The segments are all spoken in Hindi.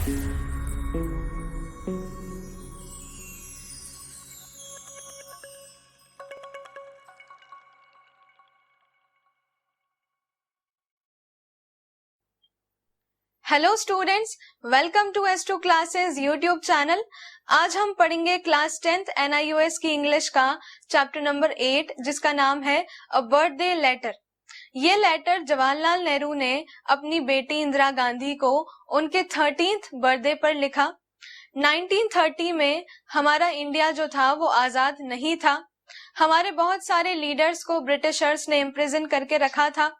Hello students, welcome to S2 classes YouTube channel. आज हम पढ़ेंगे क्लास 10th NIOS की इंग्लिश का चैप्टर नंबर 8 जिसका नाम है अ बर्थडे लेटर। ये लेटर जवाहरलाल नेहरू ने अपनी बेटी इंदिरा गांधी को उनके 13th बर्थडे पर लिखा। 1930 में हमारा इंडिया जो था वो आजाद नहीं था। हमारे बहुत सारे लीडर्स को ब्रिटिशर्स ने इम्प्रिजन करके रखा था।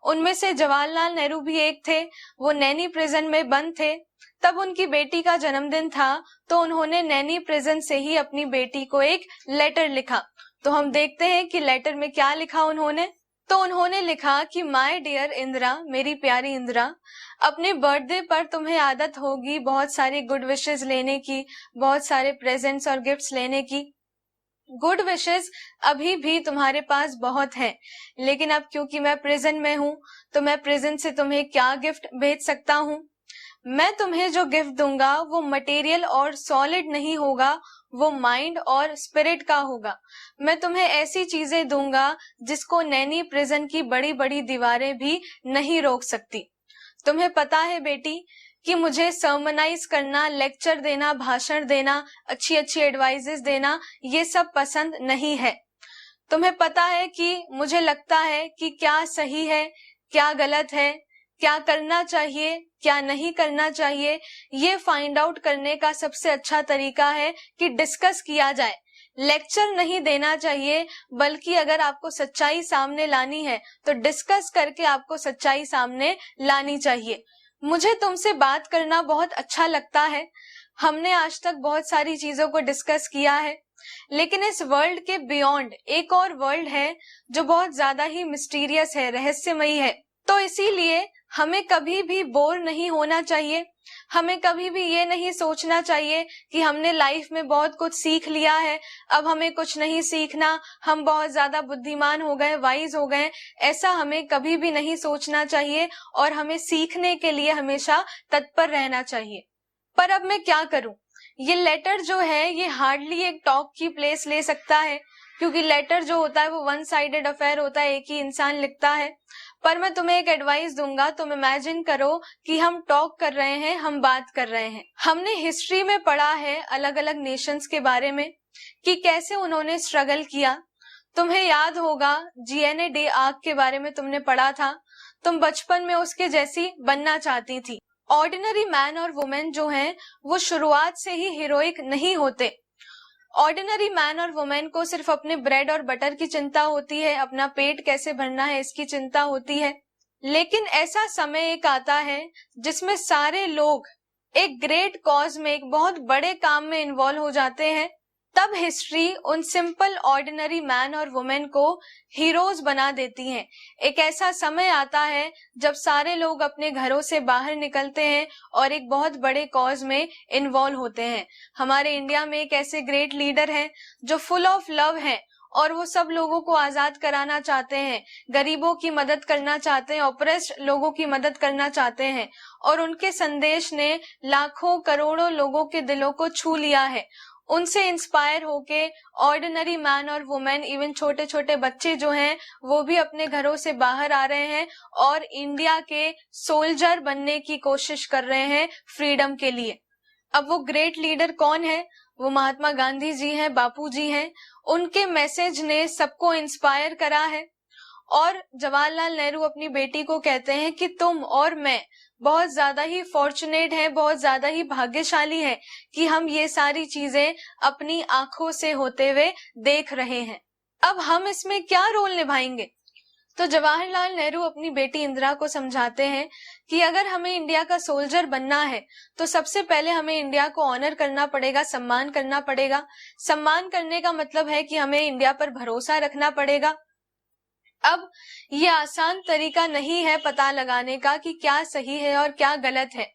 उनमें से जवाहरलाल नेहरू भी एक थे। वो नैनी प्रिजन में बंद थे। तब उनकी बेटी का जन्मदिन था तो उन्होंने नैनी प्रिजन से ही अपनी बेटी को एक लेटर लिखा। तो हम देखते हैं कि लेटर में क्या लिखा उन्होंने। तो उन्होंने लिखा कि माय डियर इंदिरा, मेरी प्यारी इंदिरा, अपने बर्थडे पर तुम्हें आदत होगी बहुत सारी गुड विशेस लेने की, बहुत सारे प्रेजेंट्स और गिफ्ट्स लेने की। गुड विशेस अभी भी तुम्हारे पास बहुत हैं, लेकिन अब क्योंकि मैं प्रिजन में हूँ तो मैं प्रिजन से तुम्हें क्या गिफ्ट भेज सकता हूँ। मैं तुम्हें जो गिफ्ट दूंगा वो मटेरियल और सॉलिड नहीं होगा, वो माइंड और स्पिरिट का होगा। मैं तुम्हें ऐसी चीजें दूंगा जिसको नैनी प्रिजन की बड़ी बड़ी दीवारें भी नहीं रोक सकती। तुम्हें पता है बेटी कि मुझे सर्मनाइज करना, लेक्चर देना, भाषण देना, अच्छी अच्छी एडवाइजेस देना ये सब पसंद नहीं है। तुम्हें पता है कि मुझे लगता है कि क्या सही है, क्या गलत है, क्या करना चाहिए, क्या नहीं करना चाहिए, ये फाइंड आउट करने का सबसे अच्छा तरीका है कि डिस्कस किया जाए। लेक्चर नहीं देना चाहिए, बल्कि अगर आपको सच्चाई सामने लानी है तो डिस्कस करके आपको सच्चाई सामने लानी चाहिए। मुझे तुमसे बात करना बहुत अच्छा लगता है। हमने आज तक बहुत सारी चीजों को डिस्कस किया है, लेकिन इस वर्ल्ड के बियॉन्ड एक और वर्ल्ड है जो बहुत ज्यादा ही मिस्टीरियस है, रहस्यमयी है। तो इसीलिए हमें कभी भी बोर नहीं होना चाहिए। हमें कभी भी ये नहीं सोचना चाहिए कि हमने लाइफ में बहुत कुछ सीख लिया है, अब हमें कुछ नहीं सीखना, हम बहुत ज्यादा बुद्धिमान हो गए, वाइज हो गए। ऐसा हमें कभी भी नहीं सोचना चाहिए और हमें सीखने के लिए हमेशा तत्पर रहना चाहिए। पर अब मैं क्या करूं? ये लेटर जो है ये हार्डली एक टॉक की प्लेस ले सकता है, क्योंकि लेटर जो होता है वो वन साइडेड अफेयर होता है, एक ही इंसान लिखता है। पर मैं तुम्हें एक एडवाइस दूंगा। तुम इमेजिन करो कि हम टॉक कर रहे हैं, हम बात कर रहे हैं। हमने हिस्ट्री में पढ़ा है अलग अलग नेशंस के बारे में कि कैसे उन्होंने स्ट्रगल किया। तुम्हें याद होगा जीएनए डे आर्क के बारे में तुमने पढ़ा था। तुम बचपन में उसके जैसी बनना चाहती थी। ऑर्डिनरी मैन और वुमेन जो हैं वो शुरुआत से ही हीरोइक नहीं होते। ऑर्डिनरी मैन और वुमेन को सिर्फ अपने ब्रेड और बटर की चिंता होती है, अपना पेट कैसे भरना है इसकी चिंता होती है। लेकिन ऐसा समय एक आता है जिसमें सारे लोग एक ग्रेट कॉज में, एक बहुत बड़े काम में इन्वॉल्व हो जाते हैं। तब हिस्ट्री उन सिंपल ऑर्डिनरी मैन और वुमेन को हीरोज बना देती है। एक ऐसा समय आता है जब सारे लोग अपने घरों से बाहर निकलते हैं और एक बहुत बड़े कॉज में इन्वॉल्व होते हैं। हमारे इंडिया में एक ऐसे ग्रेट लीडर हैं जो फुल ऑफ लव हैं और वो सब लोगों को आजाद कराना चाहते हैं, गरीबों की मदद करना चाहते हैं, ऑप्रेस्ड लोगों की मदद करना चाहते हैं। और उनके संदेश ने लाखों करोड़ों लोगों के दिलों को छू लिया है। उनसे इंस्पायर होके ऑर्डिनरी मैन और वुमेन, इवन छोटे छोटे बच्चे जो हैं वो भी अपने घरों से बाहर आ रहे हैं और इंडिया के सोल्जर बनने की कोशिश कर रहे हैं फ्रीडम के लिए। अब वो ग्रेट लीडर कौन है? वो महात्मा गांधी जी हैं, बापू जी हैं। उनके मैसेज ने सबको इंस्पायर करा है। और जवाहरलाल नेहरू अपनी बेटी को कहते हैं कि तुम और मैं बहुत ज्यादा ही फॉर्चुनेट हैं, बहुत ज्यादा ही भाग्यशाली हैं कि हम ये सारी चीजें अपनी आंखों से होते हुए देख रहे हैं। अब हम इसमें क्या रोल निभाएंगे? तो जवाहरलाल नेहरू अपनी बेटी इंदिरा को समझाते हैं कि अगर हमें इंडिया का सोल्जर बनना है तो सबसे पहले हमें इंडिया को ऑनर करना पड़ेगा, सम्मान करना पड़ेगा। सम्मान करने का मतलब है कि हमें इंडिया पर भरोसा रखना पड़ेगा। अब ये आसान तरीका नहीं है पता लगाने का कि क्या सही है और क्या गलत है,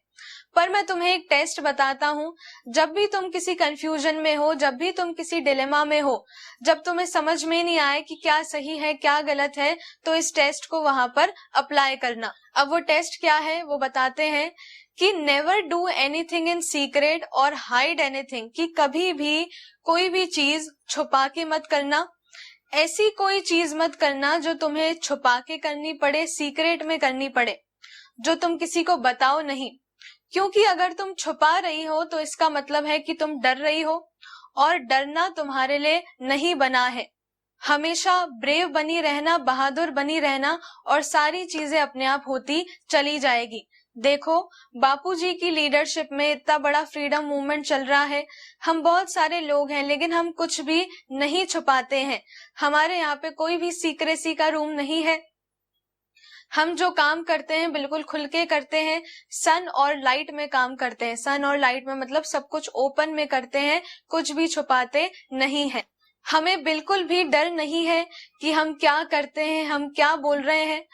पर मैं तुम्हें एक टेस्ट बताता हूँ। जब भी तुम किसी कंफ्यूजन में हो, जब भी तुम किसी डिलेमा में हो, जब तुम्हें समझ में नहीं आए कि क्या सही है क्या गलत है, तो इस टेस्ट को वहां पर अप्लाई करना। अब वो टेस्ट क्या है वो बताते हैं कि never do anything in secret और हाइड एनीथिंग, कि कभी भी कोई भी चीज छुपा के मत करना। ऐसी कोई चीज मत करना जो तुम्हें छुपा के करनी पड़े, सीक्रेट में करनी पड़े, जो तुम किसी को बताओ नहीं। क्योंकि अगर तुम छुपा रही हो तो इसका मतलब है कि तुम डर रही हो, और डरना तुम्हारे लिए नहीं बना है। हमेशा ब्रेव बनी रहना, बहादुर बनी रहना, और सारी चीजें अपने आप होती चली जाएगी। देखो, बापूजी की लीडरशिप में इतना बड़ा फ्रीडम मूवमेंट चल रहा है। हम बहुत सारे लोग हैं, लेकिन हम कुछ भी नहीं छुपाते हैं। हमारे यहाँ पे कोई भी सीक्रेसी का रूम नहीं है। हम जो काम करते हैं बिल्कुल खुल के करते हैं, सन और लाइट में काम करते हैं। सन और लाइट में मतलब सब कुछ ओपन में करते हैं, कुछ भी छुपाते नहीं है। हमें बिल्कुल भी डर नहीं है कि हम क्या करते हैं, हम क्या बोल रहे हैं।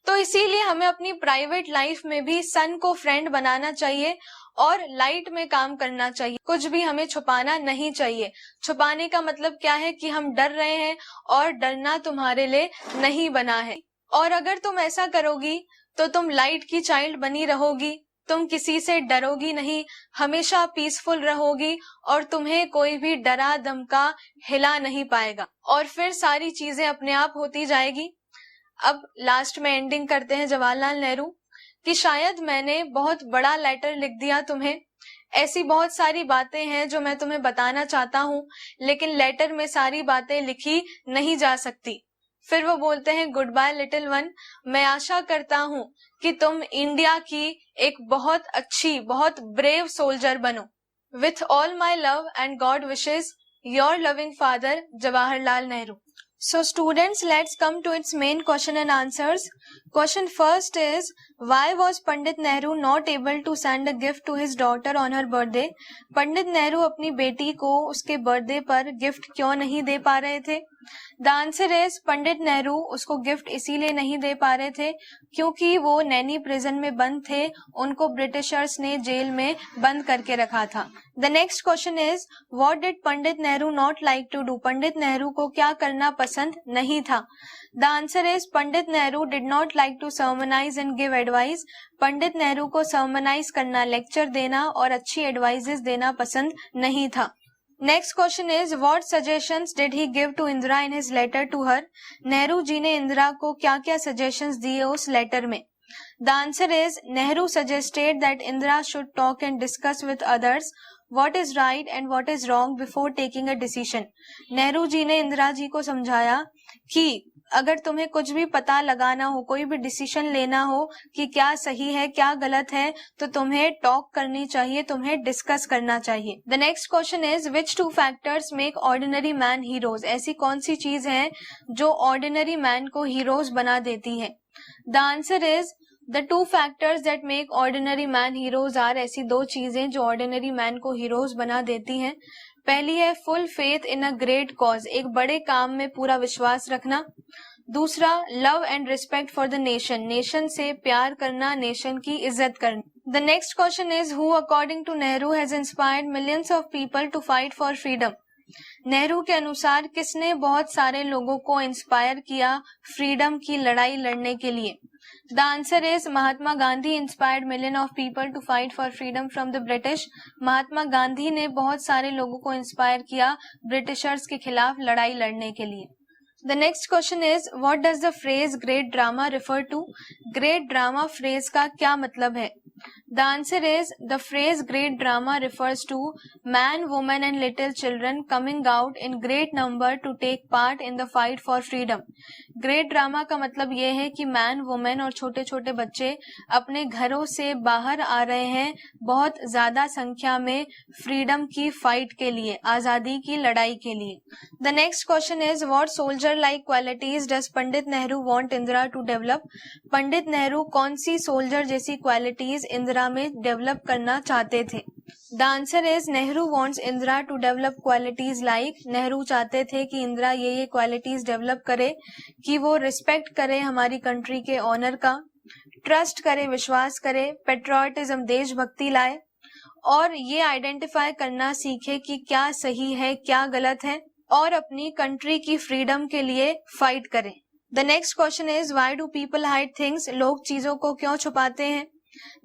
तो इसीलिए हमें अपनी प्राइवेट लाइफ में भी सन को फ्रेंड बनाना चाहिए और लाइट में काम करना चाहिए। कुछ भी हमें छुपाना नहीं चाहिए। छुपाने का मतलब क्या है कि हम डर रहे हैं, और डरना तुम्हारे लिए नहीं बना है। और अगर तुम ऐसा करोगी तो तुम लाइट की चाइल्ड बनी रहोगी। तुम किसी से डरोगी नहीं, हमेशा पीसफुल रहोगी, और तुम्हें कोई भी डरा धमका हिला नहीं पाएगा, और फिर सारी चीजें अपने आप होती जाएगी। अब लास्ट में एंडिंग करते हैं जवाहरलाल नेहरू कि शायद मैंने बहुत बड़ा लेटर लिख दिया तुम्हें। ऐसी बहुत सारी बातें हैं जो मैं तुम्हें बताना चाहता हूँ, लेकिन लेटर में सारी बातें लिखी नहीं जा सकती। फिर वो बोलते हैं, गुड बाय लिटिल वन, मैं आशा करता हूँ कि तुम इंडिया की एक बहुत अच्छी, बहुत ब्रेव सोल्जर बनो। With all my love and God wishes, your loving father Jawaharlal Nehru. So students, let's come to its main question and answers. Question first is, why was Pandit Nehru not able to send a gift to his daughter on her birthday? Pandit Nehru अपनी बेटी को उसके बर्थडे पर गिफ्ट क्यों नहीं दे पा रहे थे? The answer is, Pandit Nehru उसको गिफ्ट इसीलिए नहीं दे पा रहे थे क्योंकि वो नैनी प्रिजन में बंद थे। उनको ब्रिटिशर्स ने जेल में बंद करके रखा था। The next question is, what did Pandit Nehru not like to do? Pandit Nehru को क्या करना पसंद नहीं था? The answer is, Pandit Nehru did not like to sermonise and give advice. Pandit Nehru को सर्मनाइज करना, लेक्चर देना और अच्छी एडवाइजेस देना पसंद नहीं था। Next question is, what suggestions did he give to Indira in his letter to her? Nehru ji ने इंदिरा को क्या क्या सजेशंस दिए उस लेटर में? The answer is, Nehru suggested that Indira should talk and discuss with others what is right and what is wrong before taking a decision. Nehru ji ने इंदिरा जी को समझाया कि अगर तुम्हें कुछ भी पता लगाना हो, कोई भी डिसीजन लेना हो कि क्या सही है क्या गलत है, तो तुम्हें टॉक करनी चाहिए, तुम्हें डिस्कस करना चाहिए। The next question is, which two factors make ordinary man heroes? ऐसी कौन सी चीज है जो ऑर्डिनरी मैन को हीरोज बना देती है? The answer is, The two factors that make ordinary man heroes are, ऐसी दो चीजें जो ordinary man को heroes बना देती हैं। पहली है full faith in a great cause, एक बड़े काम में पूरा विश्वास रखना। दूसरा, love and respect for the nation, nation से प्यार करना, nation की इज्जत करना। The next question is, who according to Nehru has inspired millions of people to fight for freedom? Nehru के अनुसार किसने बहुत सारे लोगों को इंस्पायर किया फ्रीडम की लड़ाई लड़ने के लिए? The answer is, Mahatma Gandhi inspired million of people to fight for freedom from the British. Mahatma Gandhi ने बहुत सारे लोगों को इंस्पायर किया ब्रिटिशर्स के खिलाफ लड़ाई लड़ने के लिए। The next question is, what does the phrase great drama refer to? Great drama phrase का क्या मतलब है? The answer is, the phrase great drama refers to man, woman and little children coming out in great number to take part in the fight for freedom. Great drama का मतलब ये है कि man, woman और छोटे छोटे बच्चे अपने घरों से बाहर आ रहे हैं बहुत ज्यादा संख्या में फ्रीडम की फाइट के लिए, आजादी की लड़ाई के लिए। The next question is, what soldier like qualities does Pandit Nehru want Indira to develop? Pandit Nehru कौन सी सोल्जर जैसी क्वालिटीज इंदिरा में डेवलप करना चाहते थे? The answer is, Nehru wants Indira to develop qualities like, Nehru चाहते थे कि इंदिरा ये क्वालिटीज डेवलप करे कि वो रिस्पेक्ट करे हमारी कंट्री के ऑनर का, ट्रस्ट करे, विश्वास करे, पेट्रियोटिज्म देशभक्ति लाए, और ये आइडेंटिफाई करना सीखे कि क्या सही है क्या गलत है, और अपनी कंट्री की फ्रीडम के लिए फाइट करें। The next question is why do people hide things? लोग चीजों को क्यों छुपाते हैं?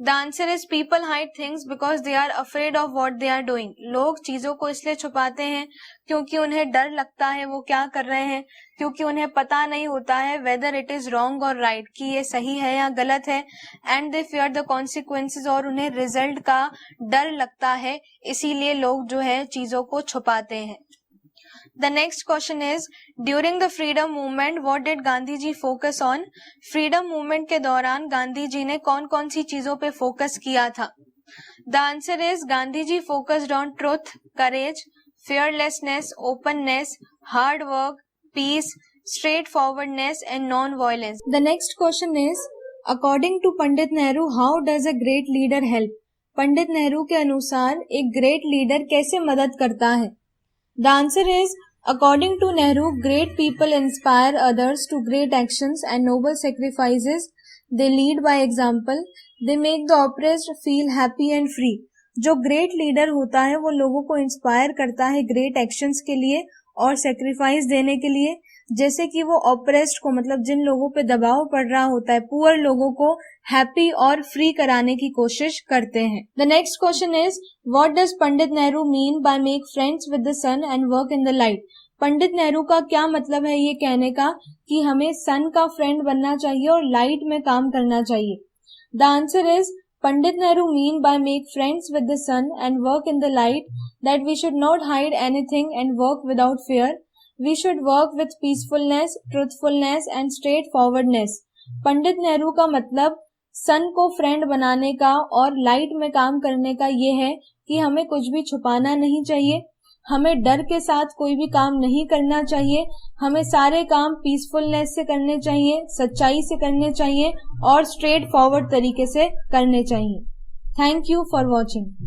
The answer is people hide things because they are afraid of what they are doing. लोग चीजों को इसलिए छुपाते हैं क्योंकि उन्हें डर लगता है वो क्या कर रहे हैं, क्योंकि उन्हें पता नहीं होता है वेदर इट इज रॉन्ग और राइट, कि ये सही है या गलत है, and they fear the consequences, और उन्हें रिजल्ट का डर लगता है, इसीलिए लोग जो है चीजों को छुपाते हैं। The next question is, during the freedom movement, what did Gandhi ji focus on? Freedom movement के दौरान गांधी जी ने कौन कौन सी चीजों पे फोकस किया था? The answer is Gandhi ji focused on truth, courage, fearlessness, openness, hard work, peace, straightforwardness and non-violence. The next question is, according to Pandit Nehru, how does a great leader help? Pandit Nehru के अनुसार एक ग्रेट लीडर कैसे मदद करता है? The answer is, according to Nehru, great people inspire others to great actions and noble sacrifices. They lead by example. They make the oppressed feel happy and free. जो ग्रेट लीडर होता है वो लोगों को इंस्पायर करता है ग्रेट एक्शंस के लिए और सेक्रीफाइस देने के लिए, जैसे कि वो ऑप्रेस्ड को, मतलब जिन लोगों पे दबाव पड़ रहा होता है, पुअर लोगों को हैप्पी और फ्री कराने की कोशिश करते हैं। The next question is, what does Pandit Nehru mean by make friends with the sun and work in the light? Pandit Nehru का क्या मतलब है ये कहने का कि हमें सन का फ्रेंड बनना चाहिए और लाइट में काम करना चाहिए? The answer is, Pandit Nehru mean by make friends with the sun and work in the light that we should not hide anything and work without fear. We should work with peacefulness, truthfulness and straightforwardness. पंडित नेहरू का मतलब सन को फ्रेंड बनाने का और लाइट में काम करने का ये है कि हमें कुछ भी छुपाना नहीं चाहिए, हमें डर के साथ कोई भी काम नहीं करना चाहिए, हमें सारे काम पीसफुलनेस से करने चाहिए, सच्चाई से करने चाहिए और स्ट्रेट फॉरवर्ड तरीके से करने चाहिए। Thank you for watching.